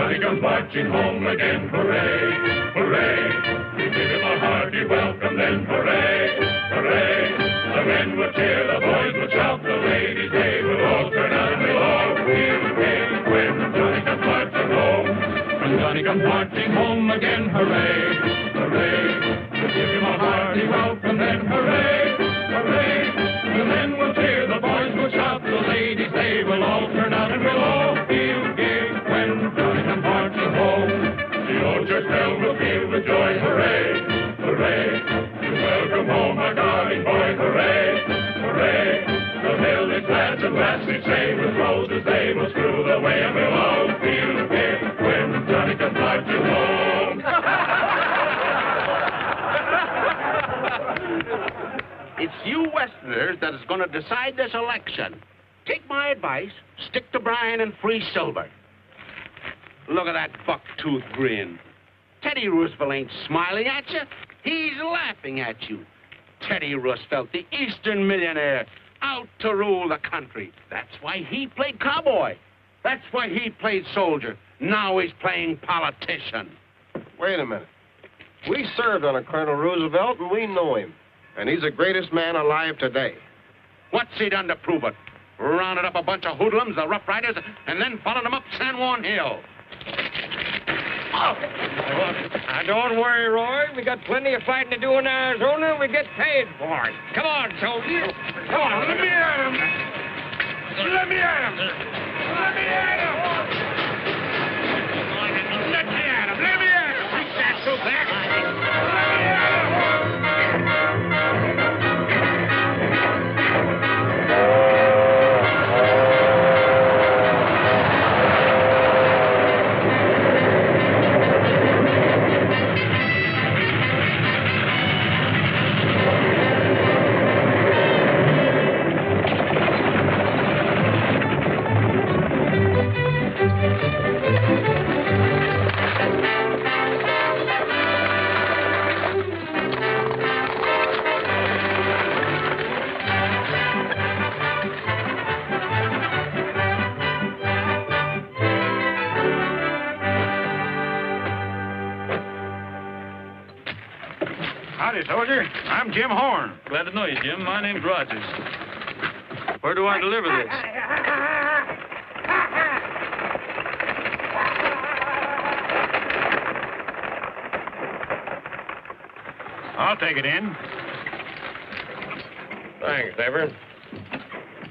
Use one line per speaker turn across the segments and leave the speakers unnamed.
Johnny comes marching home again. Hooray, hooray. We give him a hearty welcome then. Hooray, hooray. The men will cheer, the boys will shout, the ladies, they will all turn out and we'll all feel gay when Johnny comes marching home. When Johnny comes marching home again. Hooray, hooray. We give him a hearty welcome then. Hooray, hooray. The men will cheer, the boys will shout, the ladies, they will all turn out and we'll all feel gay when Johnny comes marching home. The old church bell will peal with joy. Hooray, hooray. Welcome home, my darling boy. Hooray, hooray. The village lads and lassies say with roses they will strew the way and we'll all feel gay when Johnny comes marching home.
It's you Westerners that is going to decide this election. Take my advice, stick to Bryan and free silver. Look at that buck-tooth grin. Teddy Roosevelt ain't smiling at you. He's laughing at you. Teddy Roosevelt, the Eastern millionaire, out to rule the country. That's why he played cowboy. That's why he played soldier. Now he's playing politician.
Wait a minute. We served under Colonel Roosevelt, and we know him. And he's the greatest man alive today.
What's he done to prove it? Rounded up a bunch of hoodlums, the Rough Riders, and then followed them up San Juan Hill.
Oh. Now, don't worry, Roy. We got plenty of fighting to do in Arizona, and we get paid for it. Come on, soldier. Come on, let me at him. Let me at him. Let me at him. Let me at him. Let me at him. Reach that so back. Let me at him.
Howdy, soldier. I'm Jim Horn.
Glad to know you, Jim. My name's Rogers. Where do I deliver this?
I'll take it in.
Thanks, Neighbor.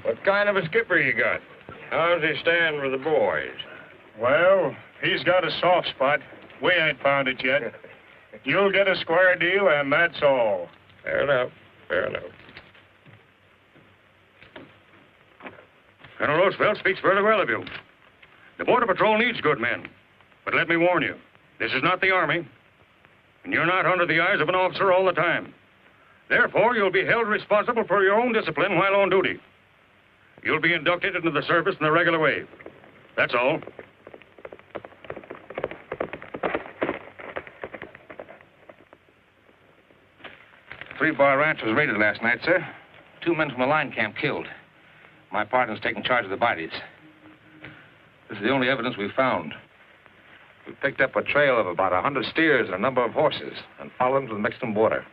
What kind of a skipper you got? How's he stand with the boys?
Well, he's got a soft spot. We ain't found it yet. You'll get a square deal, and that's all.
Fair enough. Fair enough.
Colonel Roosevelt speaks very well of you. The Border Patrol needs good men. But let me warn you, this is not the Army, and you're not under the eyes of an officer all the time. Therefore, you'll be held responsible for your own discipline while on duty. You'll be inducted into the service in the regular way. That's all.
3-Bar Ranch was raided last night, sir. 2 men from the line camp killed. My partner's taking charge of the bodies. This is the only evidence we've found. We picked up a trail of about 100 steers and a number of horses and followed them to the Mexican border.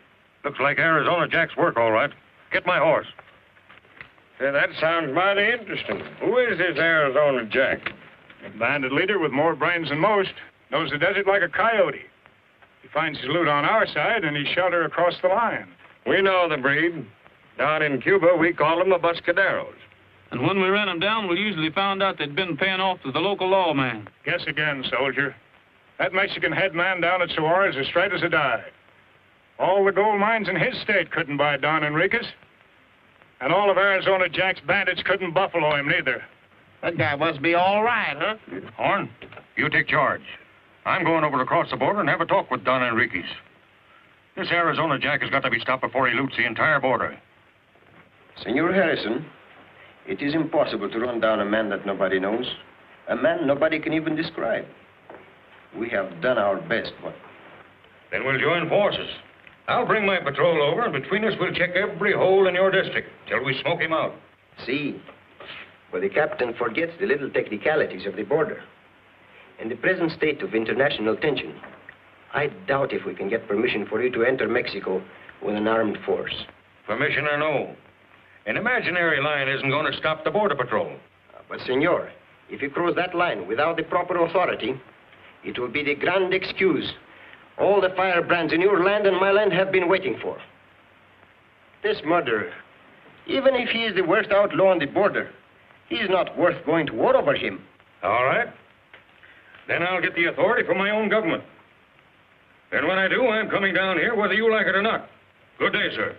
Looks like Arizona Jack's work, all right. Get my horse.
Yeah, that sounds mighty interesting. Who is this Arizona Jack?
A bandit leader with more brains than most. Knows the desert like a coyote. He finds his loot on our side, and he's shelter across the line.
We know the breed. Down in Cuba, we call them the Buscaderos.
And when we ran them down, we usually found out they'd been paying off to the local lawman.
Guess again, soldier. That Mexican headman down at Suarez is straight as a die. All the gold mines in his state couldn't buy Don Enriquez. And all of Arizona Jack's bandits couldn't buffalo him, neither.
That guy must be all right, huh?
Horn, you take charge. I'm going over across the border and have a talk with Don Enriquez. This Arizona Jack has got to be stopped before he loots the entire border.
Senor Harrison, it is impossible to run down a man that nobody knows. A man nobody can even describe. We have done our best, but...
Then we'll join forces. I'll bring my patrol over, and between us we'll check every hole in your district till we smoke him out.
See, but the captain forgets the little technicalities of the border. In the present state of international tension, I doubt if we can get permission for you to enter Mexico with an armed force.
Permission or no, an imaginary line isn't going to stop the Border Patrol.
But, senor, if you cross that line without the proper authority, it will be the grand excuse all the firebrands in your land and my land have been waiting for. This murderer, even if he is the worst outlaw on the border, he's not worth going to war over him.
All right. Then I'll get the authority from my own government. And when I do, I'm coming down here whether you like it or not. Good day, sir.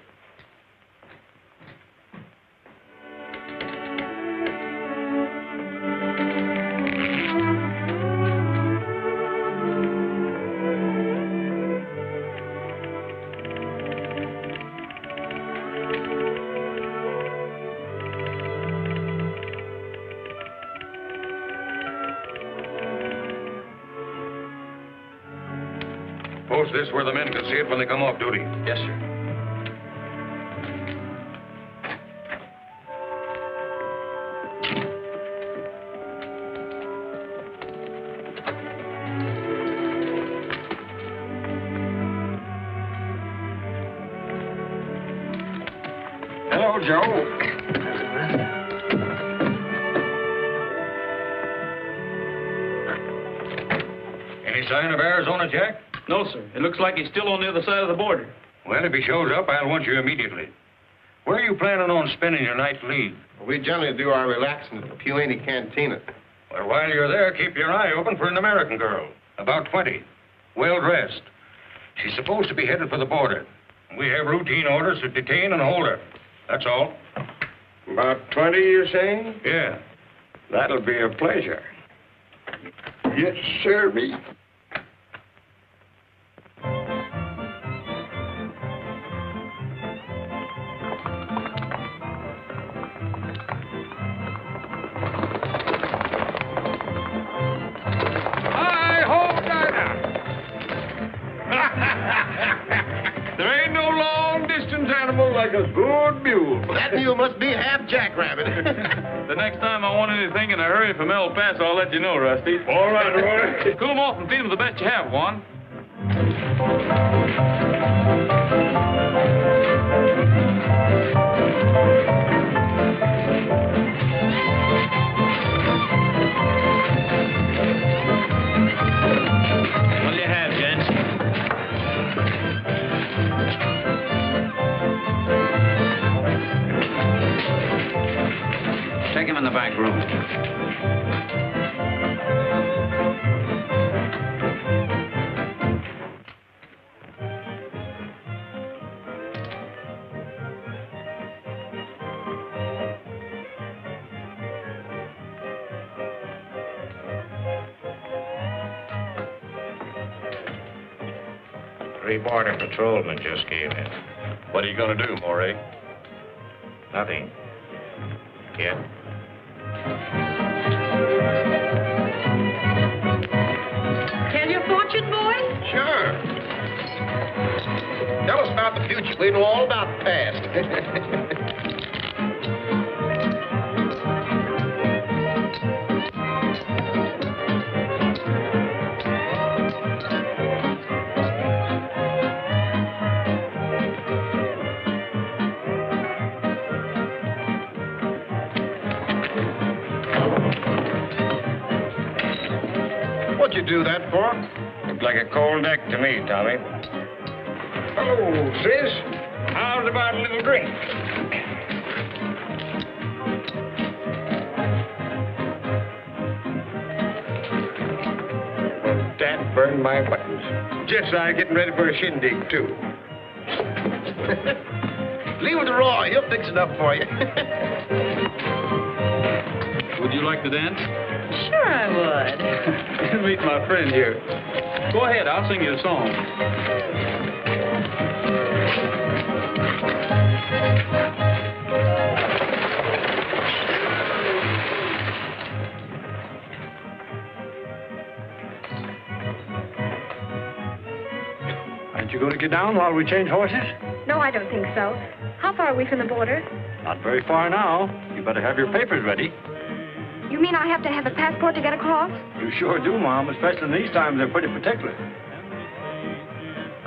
Post this where the men can see it when they come off duty.
Yes, sir.
Hello, Joe.
Any sign of Arizona Jack?
No, sir. It looks like he's still on the other side of the border.
Well, if he shows up, I'll want you immediately. Where are you planning on spending your night's leave?
We generally do our relaxing at the Pulaney Cantina.
Well, while you're there, keep your eye open for an American girl, about 20, well-dressed. She's supposed to be headed for the border. We have routine orders to detain and hold her. That's all.
About 20, you're saying?
Yeah.
That'll be a pleasure. Yes, sir, me.
There ain't no long-distance animal like a good mule.
That mule must be half jackrabbit.
The next time I want anything in a hurry from El Paso, I'll let you know, Rusty.
All right, Roy.
Cool them off and feed them the best you have, Juan. What do you have, gents? Take him in the back room.
Three border patrolmen just came in.
What are you going to do, Morey?
Nothing. Yet.
Tell your fortune, boys?
Sure. Tell us about the future. We know all about the past. What'd you do that for?
Looked like a cold deck to me, Tommy.
Hello, sis. How's about a little drink?
Dad burned my buttons. Just I getting ready for a shindig, too. Leave it to Roy. He'll fix it up for you.
Would you like to dance?
Sure I would.
Meet my friend here. Go ahead, I'll sing you a song.
Aren't you going to get down while we change horses?
No, I don't think so. How far are we from the border?
Not very far now. You better have your papers ready.
You You mean I have to have a passport to get across?
You sure do, Mom. Especially in these times, they're pretty particular.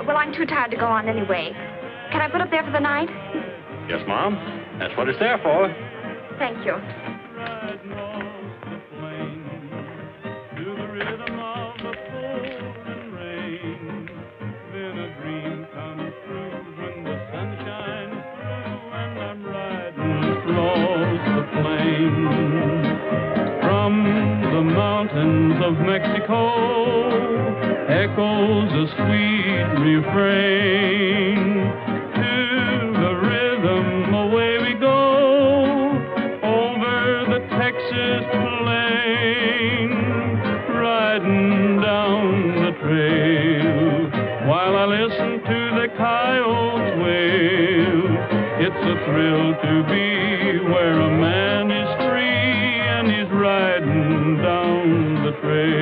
Well, I'm too tired to go on anyway. Can I put up there for the night?
Yes, Mom. That's what it's there for.
Thank you.
From the mountains of Mexico echoes a sweet refrain. To the rhythm away we go over the Texas plain, riding down the trail while I listen to the coyotes wail. It's a thrill to be where a man is free and he's riding down the trail.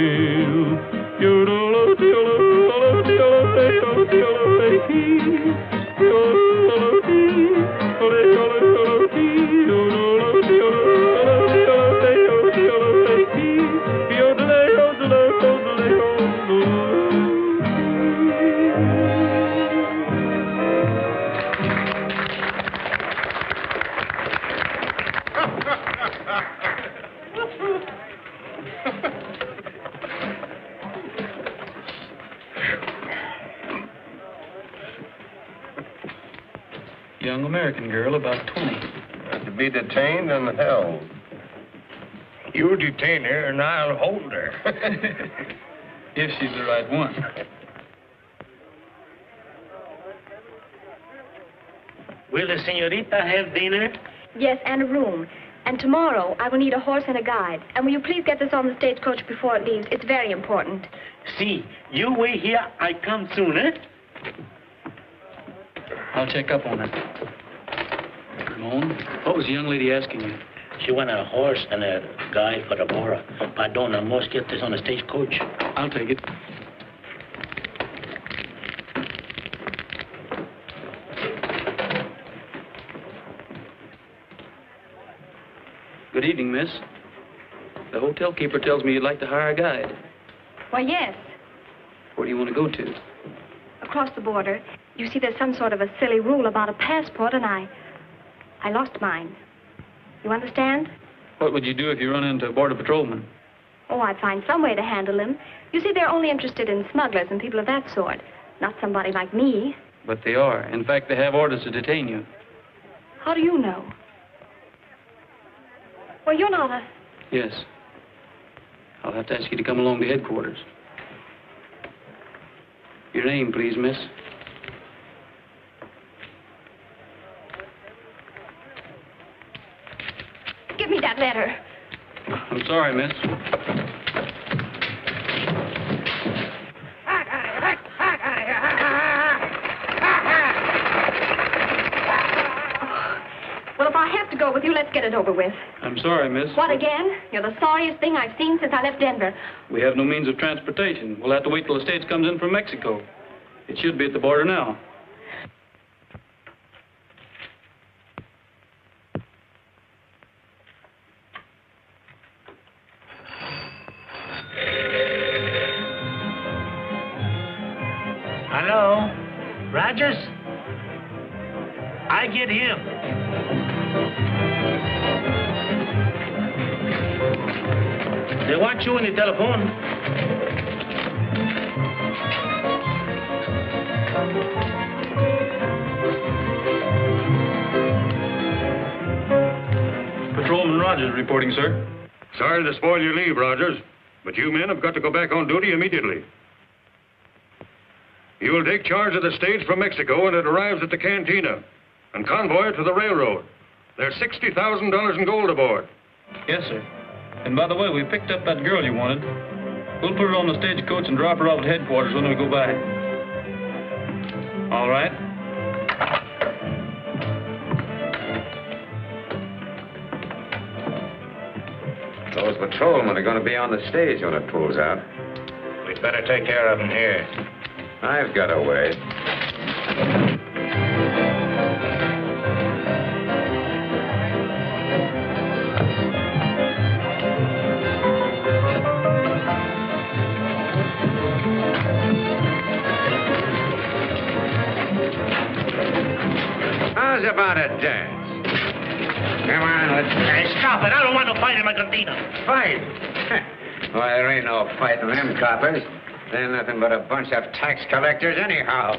Young American girl, about 20.
To be detained and held.
You detain her and I'll hold her.
If she's the right one.
Will the senorita have dinner?
Yes, and a room. And tomorrow, I will need a horse and a guide. And will you please get this on the stagecoach before it leaves? It's very important.
See, you wait here. I come soon, eh?
I'll check up on her. Ramon, what was the young lady asking you?
She want a horse and a guide for the Bora. Pardon, I must get this on the stagecoach.
I'll take it. Good evening, miss. The hotel keeper tells me you'd like to hire a guide.
Why, yes.
Where do you want to go to?
Across the border. You see, there's some sort of a silly rule about a passport, and I lost mine. You understand?
What would you do if you run into a border patrolman?
Oh, I'd find some way to handle him. You see, they're only interested in smugglers and people of that sort, not somebody like me.
But they are. In fact, they have orders to detain you.
How do you know? Well, you're not a...
Yes. I'll have to ask you to come along to headquarters. Your name, please, miss.
Give me that letter.
I'm sorry, miss.
Well, if I have to go with you, let's get it over with.
I'm sorry, miss.
What, again? You're the sorriest thing I've seen since I left Denver.
We have no means of transportation. We'll have to wait till the stage comes in from Mexico. It should be at the border now.
Hello? Rogers? I get him. They want you in the telephone.
Patrolman Rogers reporting, sir.
Sorry to spoil your leave, Rogers, but you men have got to go back on duty immediately. You will take charge of the stage from Mexico when it arrives at the cantina and convoy it to the railroad. There's $60,000 in gold aboard.
Yes, sir. And by the way, we picked up that girl you wanted. We'll put her on the stagecoach and drop her off at headquarters when we go by. All right?
Those patrolmen are going to be on the stage when it pulls out.
We'd better take care of them here.
I've got a way. us about a dance. Come on, let's...
Hey, stop it. I don't want to fight in my cantina.
Fight? Why, there ain't no fight in them coppers. They're nothing but a bunch of tax collectors anyhow.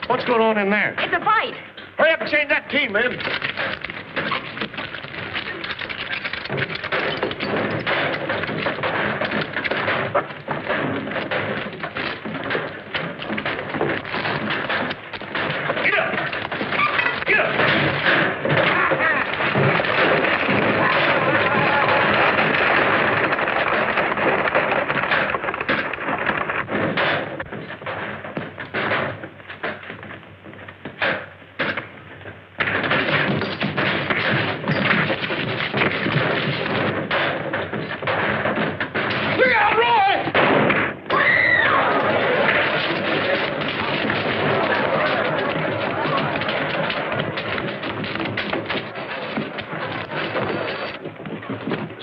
What's going on in there?
It's a fight.
Hurry up and change that team, man.
Get up! Get up!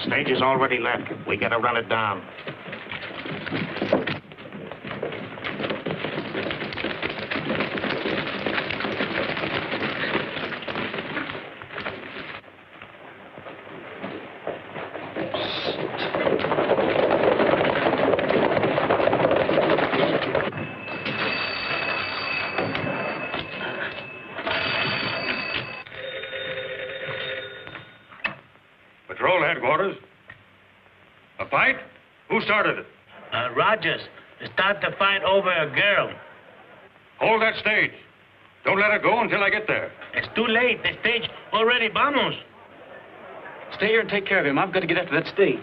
Stage is already left. We gotta run it down.
Patrol headquarters. A fight? Who started it?
Rogers. Start the fight over a girl.
Hold that stage. Don't let it go until I get there.
It's too late. The stage already vamos.
Stay here and take care of him. I've got to get after that stage.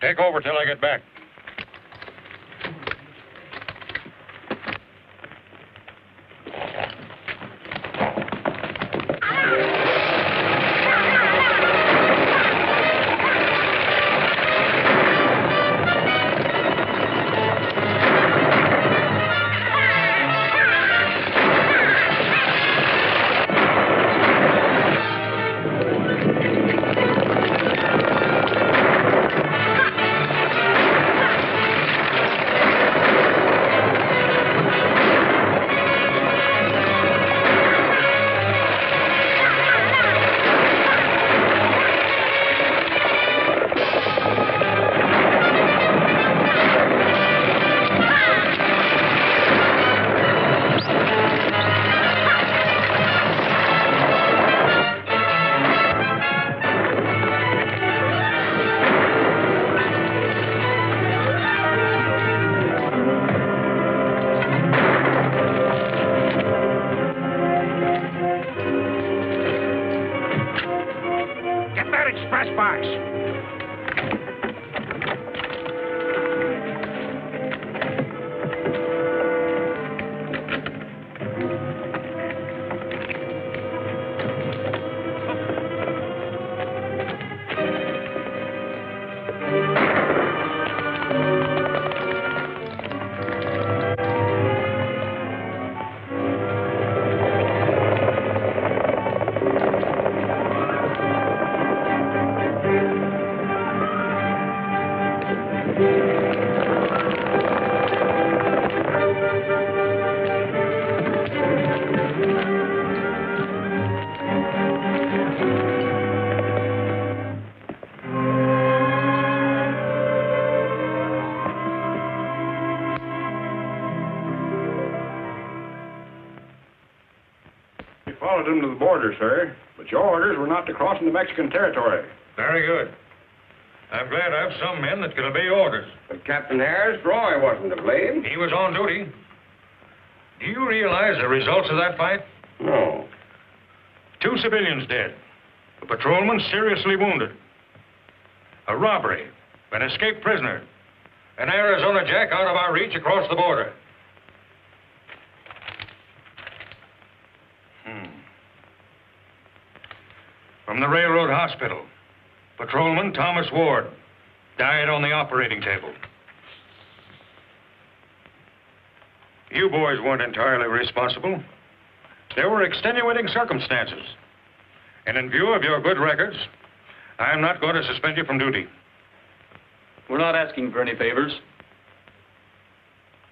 Take over till I get back.
Express box.
Followed them to the border, sir, but your orders were not to cross into Mexican territory.
Very good. I'm glad I have some men that can obey orders.
But Captain Harris, Roy wasn't to blame.
He was on duty. Do you realize the results of that fight?
No.
2 civilians dead. A patrolman seriously wounded. A robbery. An escaped prisoner. An Arizona Jack out of our reach across the border. From the railroad hospital, Patrolman Thomas Ward died on the operating table. You boys weren't entirely responsible. There were extenuating circumstances. And in view of your good records, I'm not going to suspend you from duty.
We're not asking for any favors.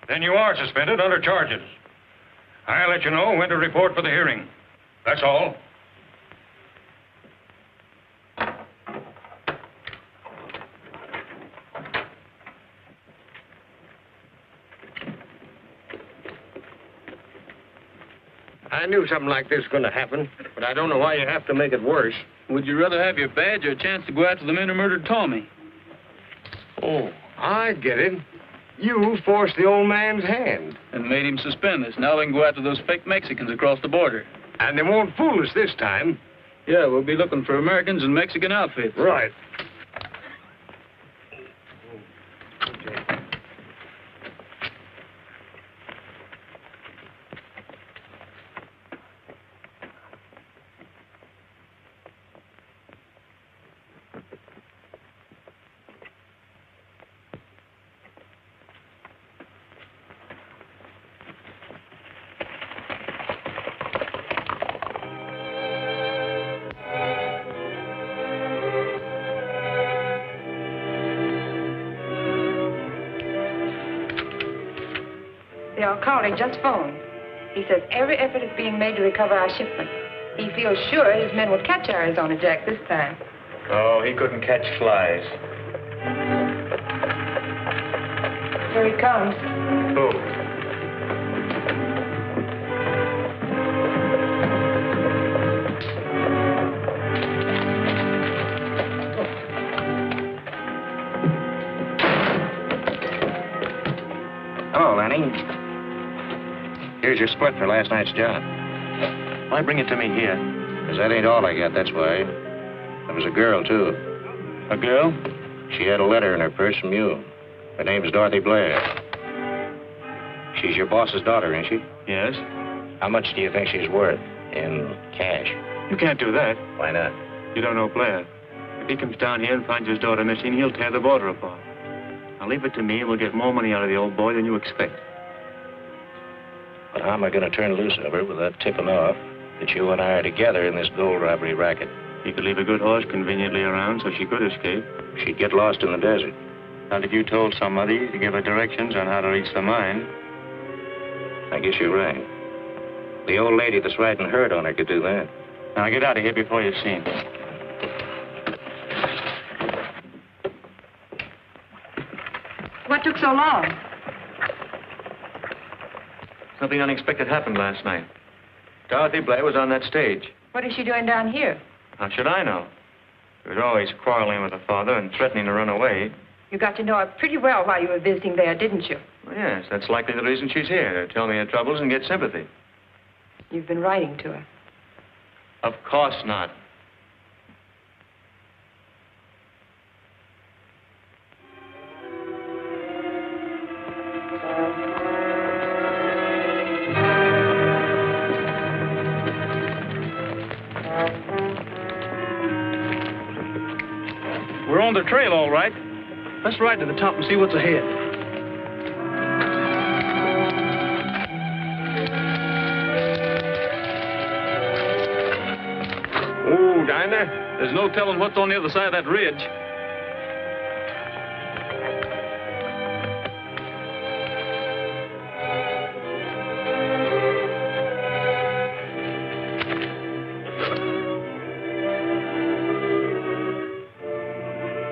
Then you are suspended under charges. I'll let you know when to report for the hearing. That's all.
I knew something like this was going to happen, but I don't know why you have to make it worse.
Would you rather have your badge or a chance to go after the men who murdered Tommy?
Oh, I get it. You forced the old man's hand.
And made him suspend us. Now we can go after those fake Mexicans across the border.
And they won't fool us this time.
Yeah, we'll be looking for Americans and Mexican outfits.
Right.
The Alcalde just phoned. He says every effort is being made to recover our shipment. He feels sure his men will catch Arizona Jack this time.
Oh, he couldn't catch flies.
Here he comes.
Who?
Hello, Lanny. Here's your split for last night's job.
Why bring it to me here?
'Cause that ain't all I got, that's why. There was a girl, too.
A girl?
She had a letter in her purse from you. Her name's Dorothy Blair. She's your boss's daughter, ain't she?
Yes.
How much do you think she's worth in cash?
You can't do that.
Why not?
You don't know Blair. If he comes down here and finds his daughter missing, he'll tear the border apart. Now leave it to me, and we'll get more money out of the old boy than you expect.
But how am I going to turn loose of her without tipping off that you and I are together in this gold robbery racket?
You could leave a good horse conveniently around so she could escape.
She'd get lost in the desert.
And if you told somebody to give her directions on how to reach the mine...
I guess you're right. The old lady that's riding herd on her could do that.
Now get out of here before you're seen.
What took so long?
Something unexpected happened last night. Dorothy Blair was on that stage.
What is she doing down here?
How should I know? She was always quarreling with her father and threatening to run away.
You got to know her pretty well while you were visiting there, didn't you?
Well, yes, that's likely the reason she's here, to tell me her troubles and get sympathy.
You've been writing to her.
Of course not.
We're on the trail, all right. Let's ride to the top and see what's ahead.
Ooh, Dinah.
There's no telling what's on the other side of that ridge.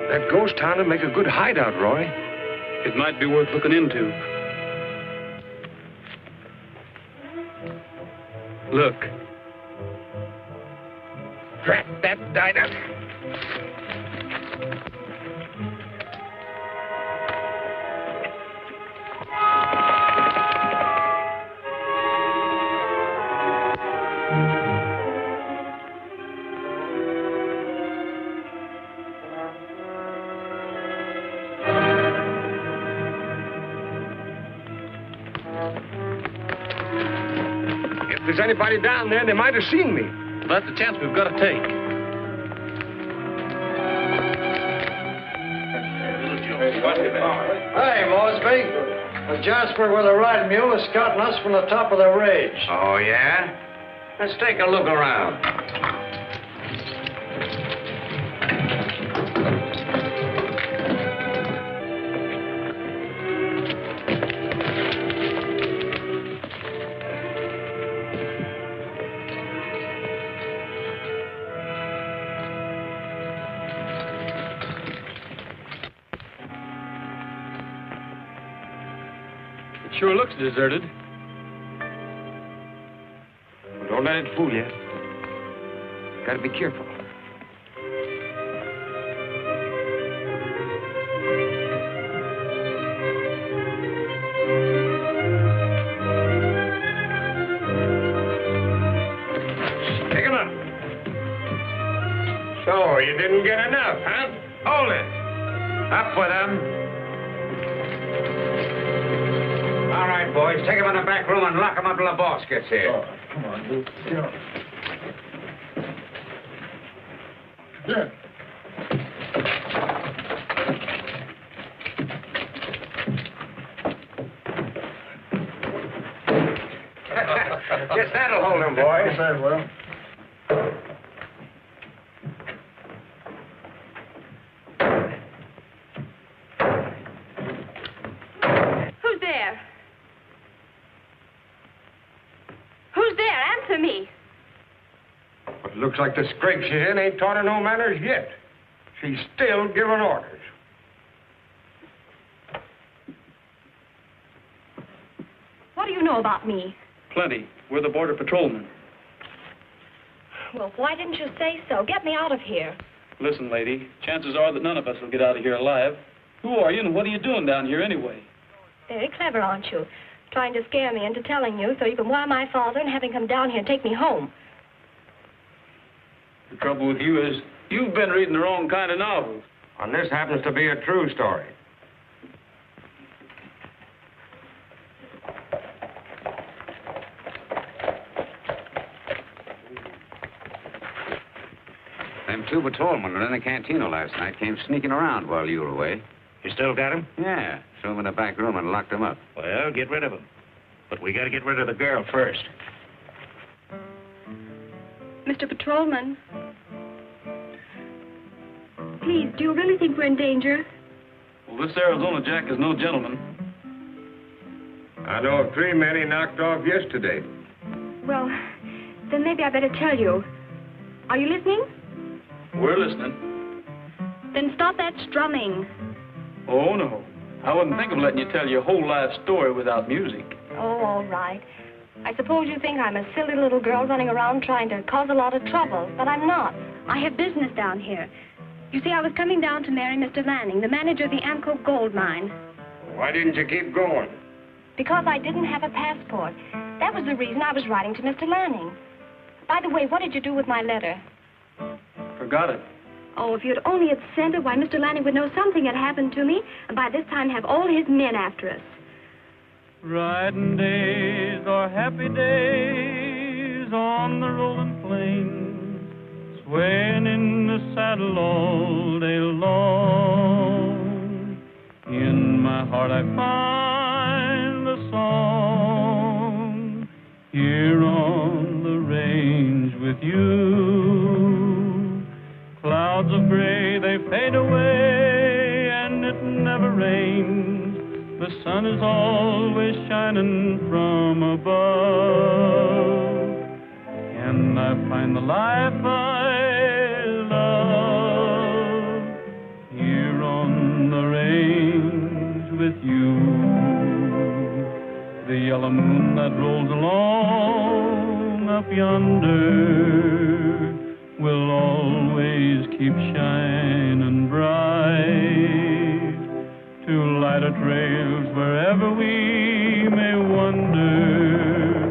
That ghost town would make a good hideout, Roy.
It might be worth looking into. Look.
Drat that Dinah.
there's anybody down there, they might have seen me.
That's the chance we've got to take.
Hey, Mosby. The Jasper with the riding mule is scouting us from the top of the ridge.
Oh, yeah? Let's take a look around.
It sure looks deserted.
Well, don't let it fool you. Gotta be careful. Pick him up. So, you didn't get enough, huh? Hold it. Up with him.
All right, boys, take him in the back room and lock him up till the boss gets here.
Oh, come on, Luke. Yeah. Yeah.
Guess that'll hold him, boys.
Very well.
Who's there? Who's there? Answer me.
But looks like the scrape she's in ain't taught her no manners yet. She's still giving orders.
What do you know about me?
Plenty. We're the border patrolmen.
Well, why didn't you say so? Get me out of here.
Listen, lady, chances are that none of us will get out of here alive. Who are you and what are you doing down here anyway?
Very clever, aren't you? Trying to scare me into telling you so you can wire my father and have him come down here and take me home.
The trouble with you is you've been reading the wrong kind of novels.
And this happens to be a true story.
Them two patrolmen were in the cantina last night, came sneaking around while you were away.
You still got him?
Yeah, threw him in the back room and locked him up.
Well, get rid of him. But we gotta get rid of the girl first.
Mr. Patrolman. Please, do you really think we're in danger?
Well, this Arizona Jack is no gentleman.
I know of 3 men he knocked off yesterday.
Well, then maybe I better tell you. Are you listening?
We're listening.
Then stop that strumming.
Oh, no. I wouldn't think of letting you tell your whole life story without music.
Oh, all right. I suppose you think I'm a silly little girl running around trying to cause a lot of trouble, but I'm not. I have business down here. You see, I was coming down to marry Mr. Lanning, the manager of the Amco gold mine.
Why didn't you keep going?
Because I didn't have a passport. That was the reason I was writing to Mr. Lanning. By the way, what did you do with my letter?
Forgot it.
Oh, if you'd only have sent it, why, Mr. Lanning would know something had happened to me, and by this time have all his men after us.
Riding days are happy days on the rolling plains, swaying in the saddle all day long. In my heart I find a song, here on the range with you. Clouds of gray, they fade away, and it never rains. The sun is always shining from above, and I find the life I love here on the range with you. The yellow moon that rolls along up yonder will always keep shining bright to light our trails wherever we may wander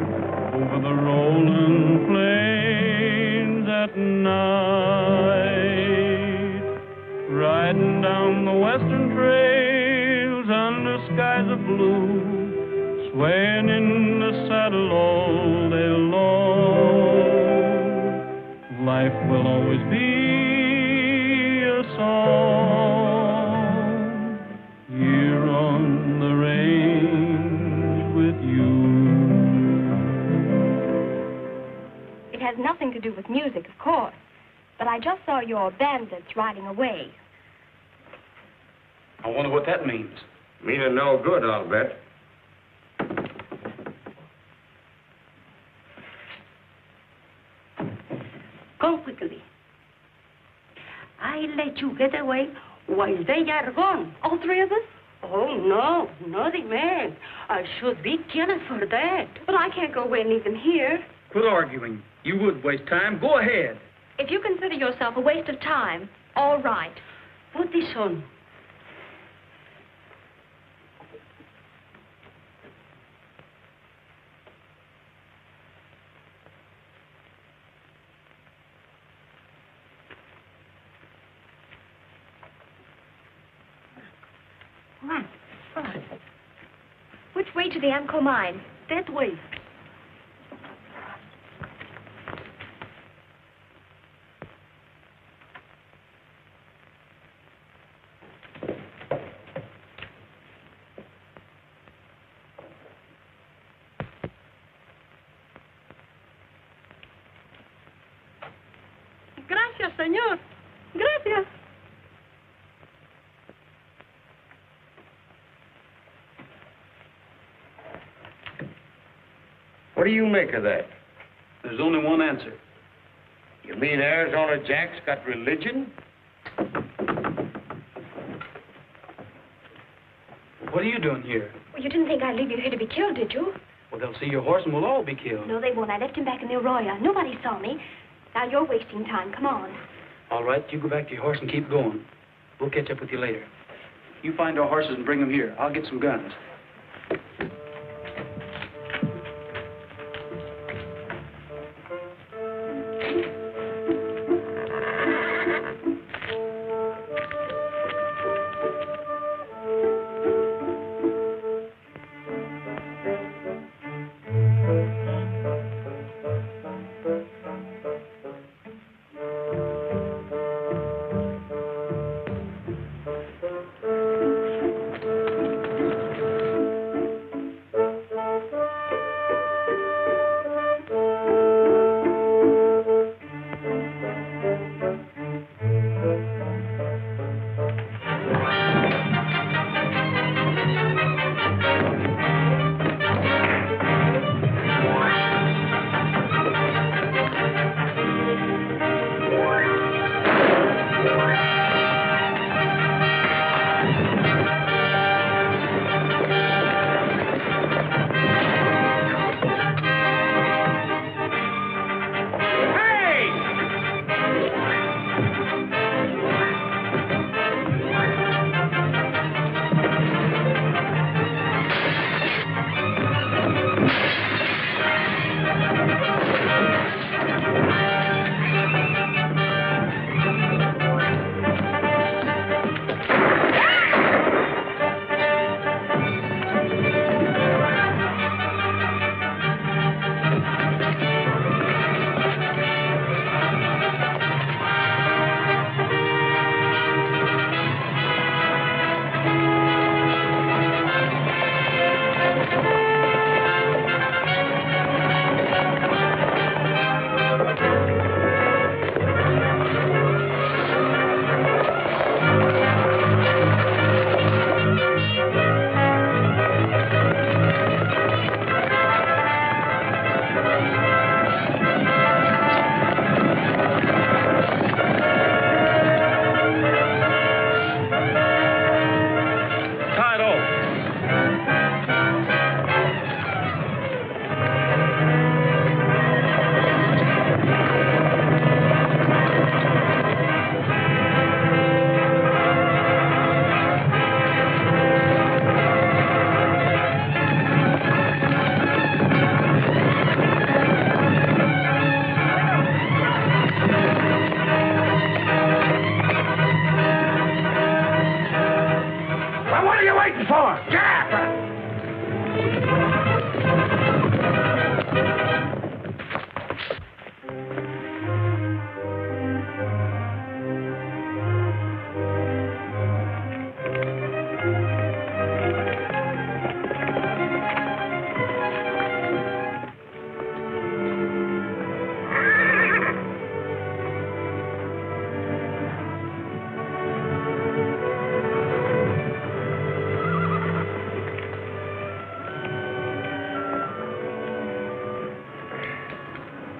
over the rolling plains at night, riding down the western trails under skies of blue, swaying in the saddle all day long. life will always be a song here on the range with you.
It has nothing to do with music, of course. But I just saw your bandits riding away.
I wonder what that means.
Meaning no good, I'll bet.
Come quickly. I let you get away while they are gone.
All three of us?
Oh, no, not the man. I should be killed for that.
But I can't go away and leave them here.
Quit arguing. You would waste time. Go ahead.
If you consider yourself a waste of time, all right.
Put this on.
Which way to the Amco mine?
That way.
Gracias, señor. Gracias.
What do you make of that?
There's only one answer.
You mean Arizona Jack's got religion?
What are you doing here?
Well, you didn't think I'd leave you here to be killed, did you?
Well, they'll see your horse and we'll all be killed.
No, they won't. I left him back in the arroyo. Nobody saw me. Now you're wasting time. Come on.
All right, you go back to your horse and keep going. We'll catch up with you later. You find our horses and bring them here. I'll get some guns.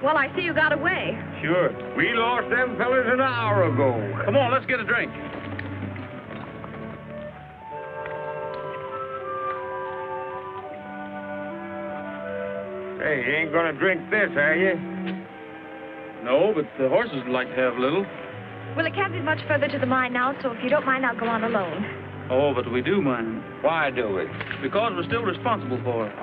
Well, I see you got away.
Sure. We lost them fellas an hour ago.
Come on, let's get a drink.
Hey, you ain't gonna drink this, are you?
No, but the horses would like to have a little.
Well, it can't be much further to the mine now, so if you don't mind, I'll go on alone.
Oh, but we do mind.
Why do it?
Because we're still responsible for it.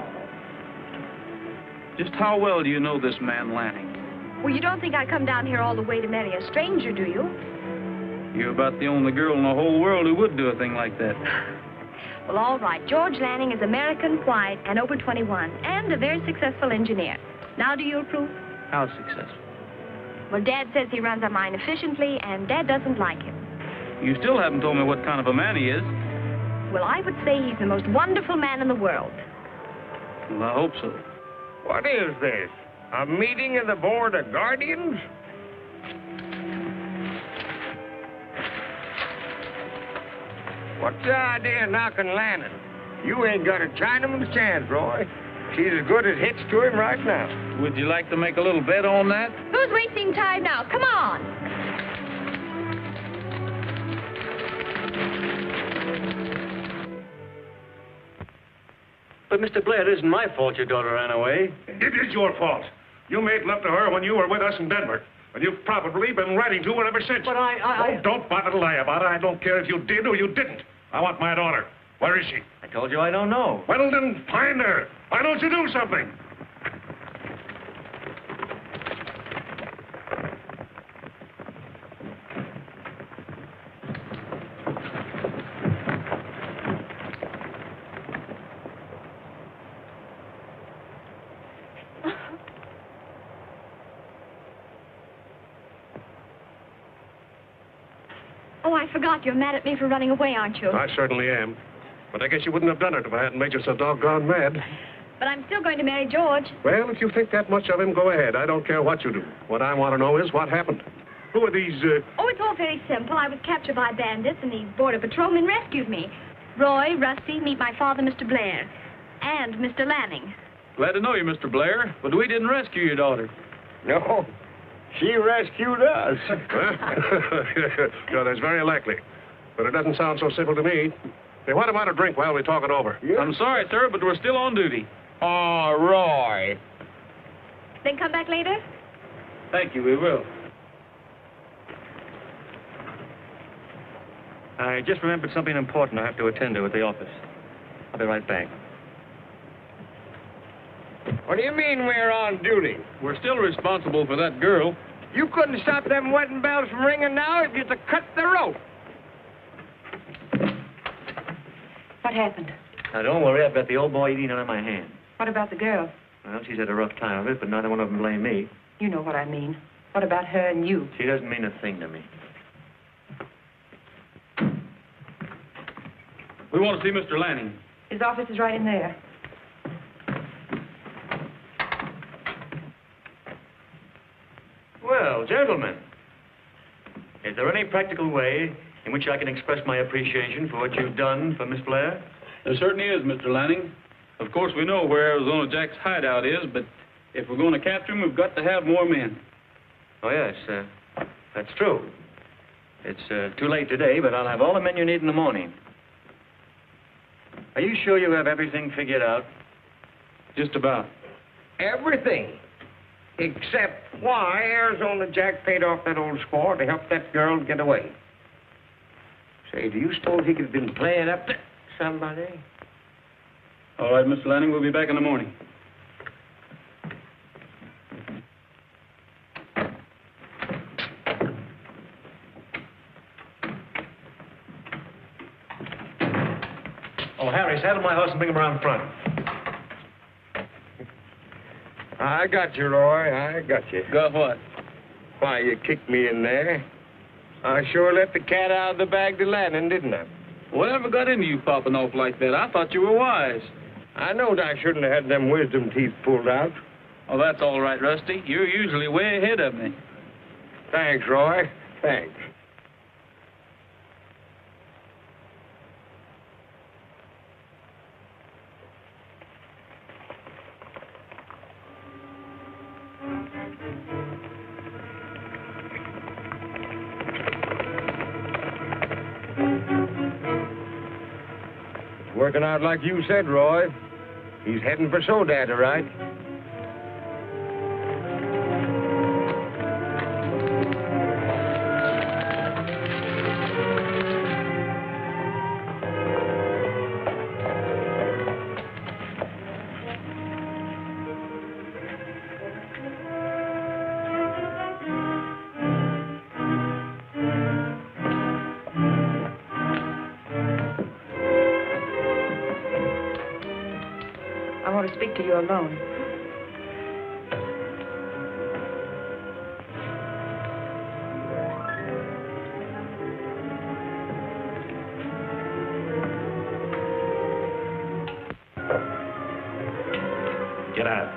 Just how well do you know this man Lanning?
Well, you don't think I come down here all the way to marry a stranger, do you?
You're about the only girl in the whole world who would do a thing like that.
Well, all right. George Lanning is American, white, and over 21, and a very successful engineer. Now, do you approve?
How successful?
Well, Dad says he runs our mine efficiently, and Dad doesn't like him.
You still haven't told me what kind of a man he is.
Well, I would say he's the most wonderful man in the world.
Well, I hope so.
What is this? A meeting of the Board of Guardians? What's the idea of knocking Lanning? You ain't got a Chinaman's chance, Roy. She's as good as hitched to him right now.
Would you like to make a little bet on that?
Who's wasting time now? Come on.
But, Mr. Blair, it isn't my fault your daughter ran away.
It is your fault. You made love to her when you were with us in Denver. And you've probably been writing to her ever since.
But
Oh, don't bother to lie about it. I don't care if you did or you didn't. I want my daughter. Where is she?
I told you I don't know.
Well, then find her. Why don't you do something?
Oh, I forgot. You're mad at me for running away, aren't you?
I certainly am. But I guess you wouldn't have done it if I hadn't made you so doggone mad.
But I'm still going to marry George.
Well, if you think that much of him, go ahead. I don't care what you do. What I want to know is what happened. Who are these,
Oh, it's all very simple. I was captured by bandits, and the Border Patrolmen rescued me. Roy, Rusty, meet my father, Mr. Blair, and Mr. Lanning.
Glad to know you, Mr. Blair, but we didn't rescue your daughter.
No, she rescued us.
No, that's very likely. But it doesn't sound so simple to me. Hey, what about a drink while we talk it over?
I'm sorry, sir, but we're still on duty.
Oh, Roy.
Then come back later?
Thank you, we will.
I just remembered something important I have to attend to at the office. I'll be right back.
What do you mean we're on duty?
We're still responsible for that girl.
You couldn't stop them wedding bells from ringing now if you'd have cut the rope.
What happened?
Now, don't worry. I've got the old boy eating out of my hand.
What about the girl?
Well, she's had a rough time of it, but neither one of them blame me.
You know what I mean. What about her and you?
She doesn't mean a thing to me.
We want to see Mr. Lanning.
His office is right in there.
Well, gentlemen, is there any practical way in which I can express my appreciation for what you've done for Miss Blair?
There certainly is, Mr. Lanning. Of course, we know where Arizona Jack's hideout is, but if we're going to capture him, we've got to have more men.
Oh, yes, that's true. It's too late today, but I'll have all the men you need in the morning. Are you sure you have everything figured out?
Just about.
Everything. Except why Arizona Jack paid off that old squaw to help that girl get away. Say, do you suppose he could have been playing up to somebody?
All right, Mr. Lanning, we'll be back in the morning.
Oh, Harry, saddle my horse and bring him around front.
I got you, Roy. I got you.
Got what?
Why, you kicked me in there. I sure let the cat out of the bag to Lanning, didn't I?
Whatever got into you popping off like that? I thought you were wise.
I knowed I shouldn't have had them wisdom teeth pulled out.
Oh, that's all right, Rusty. You're usually way ahead of me.
Thanks, Roy. Thanks. It's working out like you said, Roy. He's heading for Sodat, all right.
I want to speak to you alone.
Get out.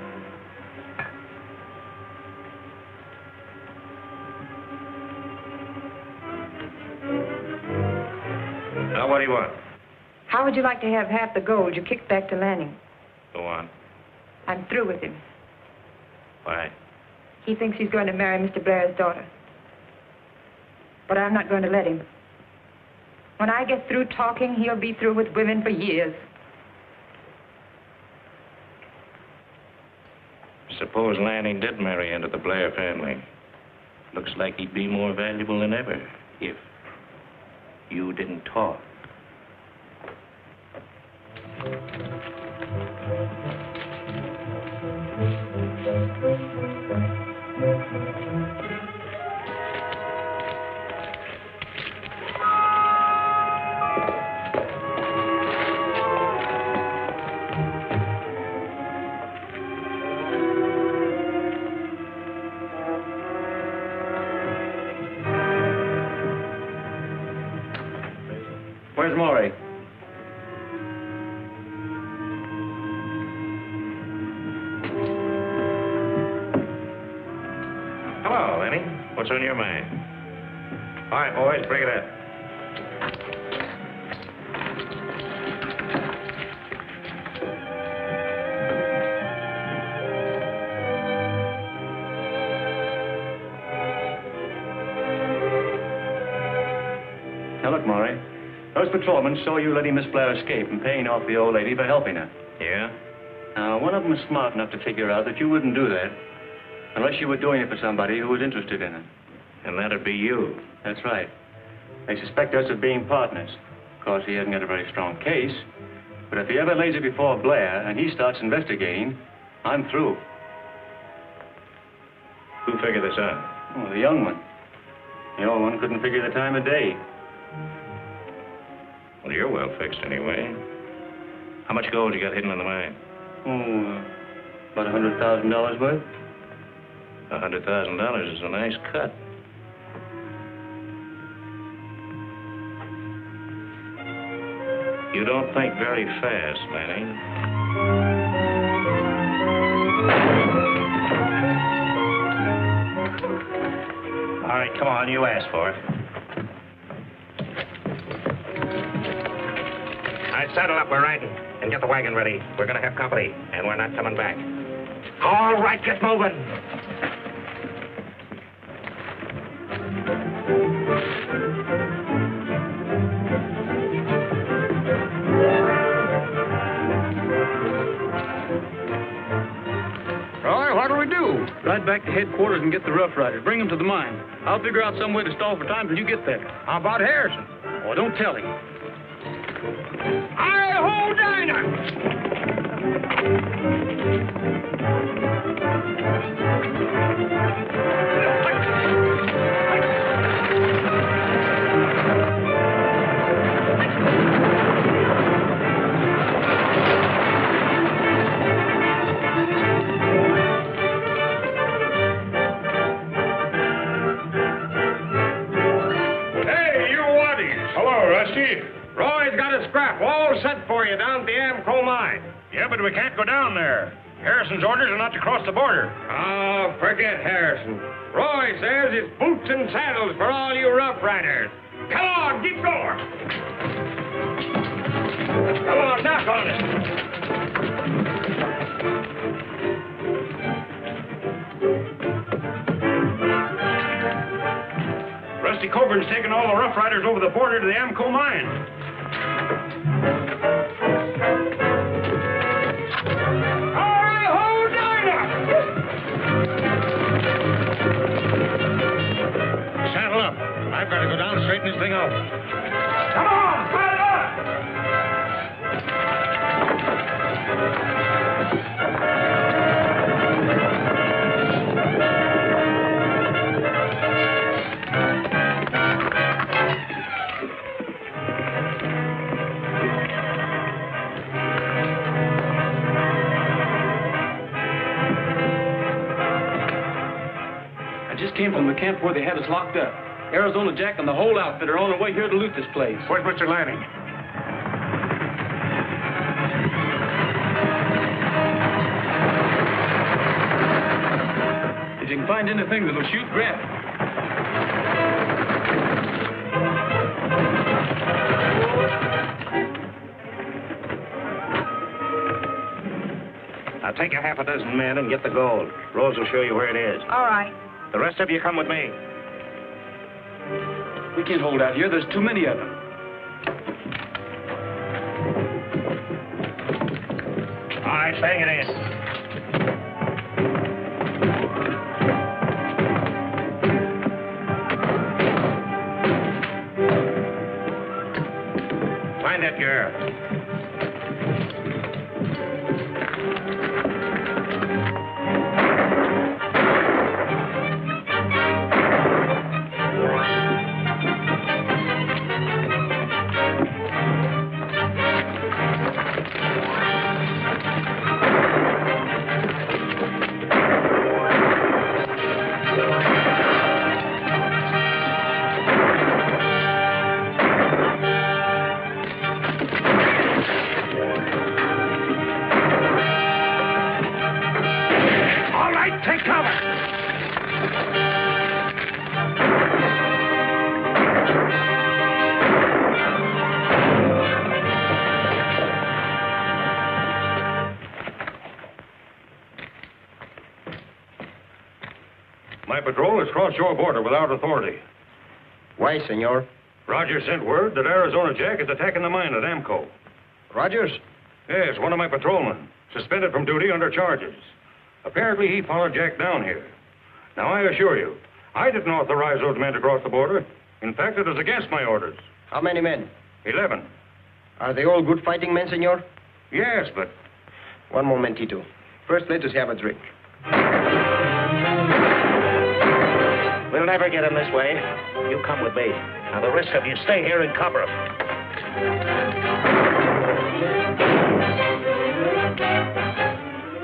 Now, what do you want?
How would you like to have half the gold you kicked back to Lanning?
Go on.
I'm through with him.
Why?
He thinks he's going to marry Mr. Blair's daughter. But I'm not going to let him. When I get through talking, he'll be through with women for years.
Suppose Lanning did marry into the Blair family. Looks like he'd be more valuable than ever if you didn't talk. Where's Maury? Hello, Lenny. What's on your mind? All right, boys, bring it up. Now, look, Maury. Those patrolmen saw you letting Miss Blair escape and paying off the old lady for helping her. Yeah? Now, one of them was smart enough to figure out that you wouldn't do that unless you were doing it for somebody who was interested in it. And that'd be you. That's right. They suspect us of being partners. Of course, he hasn't got a very strong case. But if he ever lays it before Blair and he starts investigating, I'm through. Who figured this out? Oh, the young one. The old one couldn't figure the time of day. Well, you're well fixed anyway. How much gold you got hidden in the mine? Oh, about $100,000 worth. $100,000 is a nice cut. You don't think very fast, Lanning. All right, come on, you asked for it. All right, saddle up, we're riding. And get the wagon ready. We're gonna have company, and we're not coming back. All right, get moving.
Roy, what do we do? Ride back to headquarters and get the Rough Riders. Bring them to the mine. I'll figure out some way to stall for time till you get there.
How about Harrison?
Oh, don't tell him.
Hi-ho, Dinah!
Hey, you waddies. Hello, Rusty.
Roy's got a scrap all set for you down at the Amco mine.
Yeah, but we can't go down there. Harrison's orders are not to cross the border.
Oh, forget Harrison. Roy says it's boots and saddles for all you rough riders. Come on, keep going. Come on, knock on it.
Coburn's taken all the Rough Riders over the border to the Amco mine. Hurry, ho, Dinah! Saddle up. I've got to go down and straighten this thing out. Come on, pile up!
I just came from the camp where they had us locked up. Arizona Jack and the whole outfit are on their way here to loot this place.
Where's Mr. Lanning?
If you can find anything that'll shoot, grab it.
I'll take a half a dozen men and get the gold. Rose will show you where it is.
All right.
The rest of you come with me.
We can't hold out here. There's too many of them.
All right, bang it in. Find that girl. My patrol has crossed your border without authority.
Why, senor?
Rogers sent word that Arizona Jack is attacking the mine at Amco.
Rogers?
Yes, one of my patrolmen, suspended from duty under charges. Apparently, he followed Jack down here. Now, I assure you, I didn't authorize those men to cross the border. In fact, it was against my orders.
How many men?
11.
Are they all good fighting men, senor?
Yes, but...
One momentito. First, let us have a drink.
We'll never get him this way. You come with me. Now, the rest of you stay here and cover him.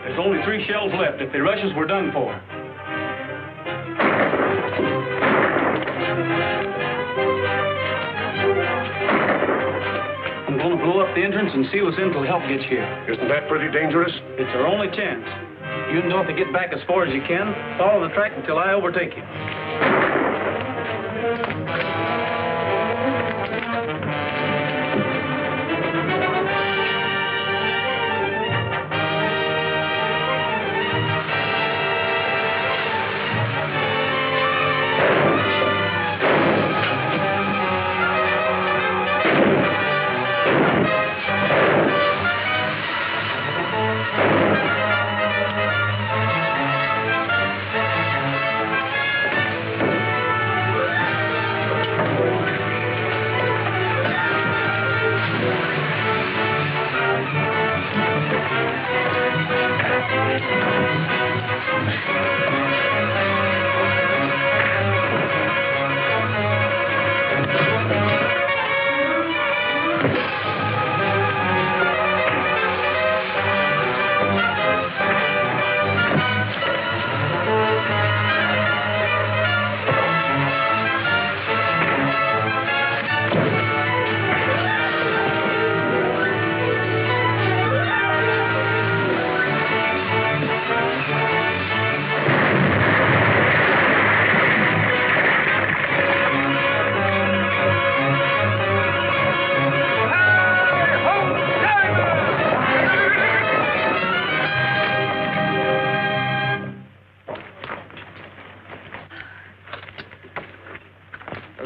There's only 3 shells left. If they rush us, we're done for. I'm going to blow up the entrance and seal us in until help gets here.
Isn't that pretty dangerous?
It's our only chance. You know, if you get back as far as you can, follow the track until I overtake you.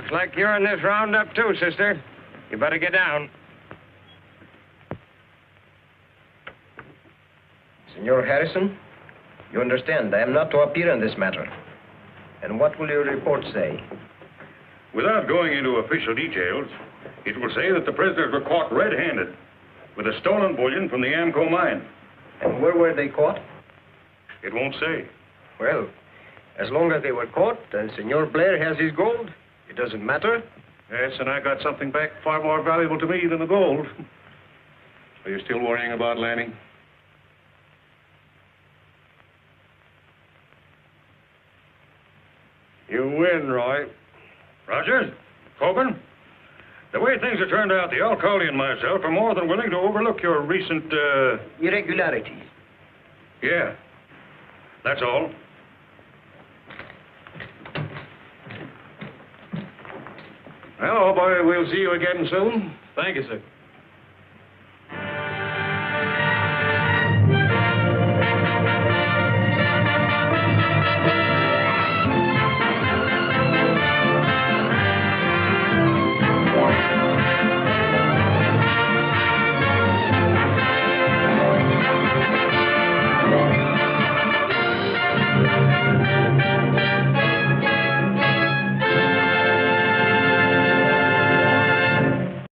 Looks like you're in this roundup, too, sister. You better get down.
Senor Harrison, you understand I am not to appear in this matter. And what will your report say?
Without going into official details, it will say that the prisoners were caught red-handed with a stolen bullion from the Amco mine.
And where were they caught?
It won't say.
Well, as long as they were caught and Senor Blair has his gold, it doesn't matter.
Yes, and I got something back far more valuable to me than the gold. Are you still worrying about Lanning?
You win, Roy.
Rogers? Coburn? The way things have turned out, the alcalde and myself are more than willing to overlook your recent,
irregularities.
Yeah. That's all. Well, boy, we'll see you again soon.
Thank you, sir.